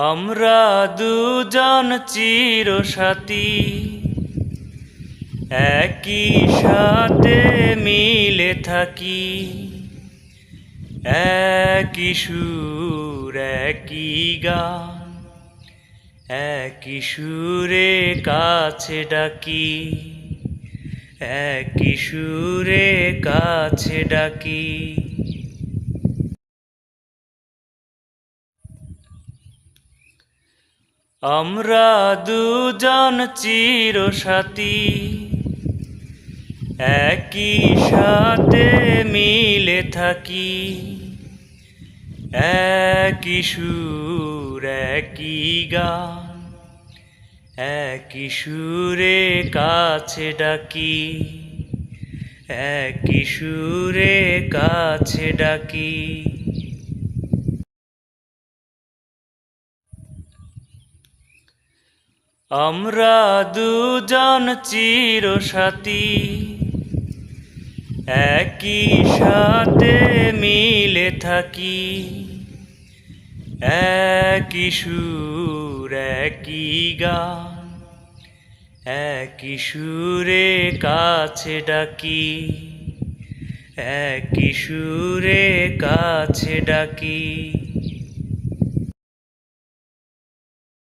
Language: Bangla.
আমরা দুজন চিরসাথী, একই সাথে মিলে থাকি। একই সুর একই গান, একই সুরে কাছে ডাকি। একই সুরে কাছে ডাকি। আমরা দুজন চিরসাথী, একই সাথে মিলে থাকি। একই সুর একই গান, একই সুরে কাছে ডাকি। একই সুরে কাছে ডাকি। আমরা দুজন চিরসাথী, একই সাথে মিলে থাকি। একই সুর একই গান, একই সুরে কাছে ডাকি। একই সুরে কাছে ডাকি।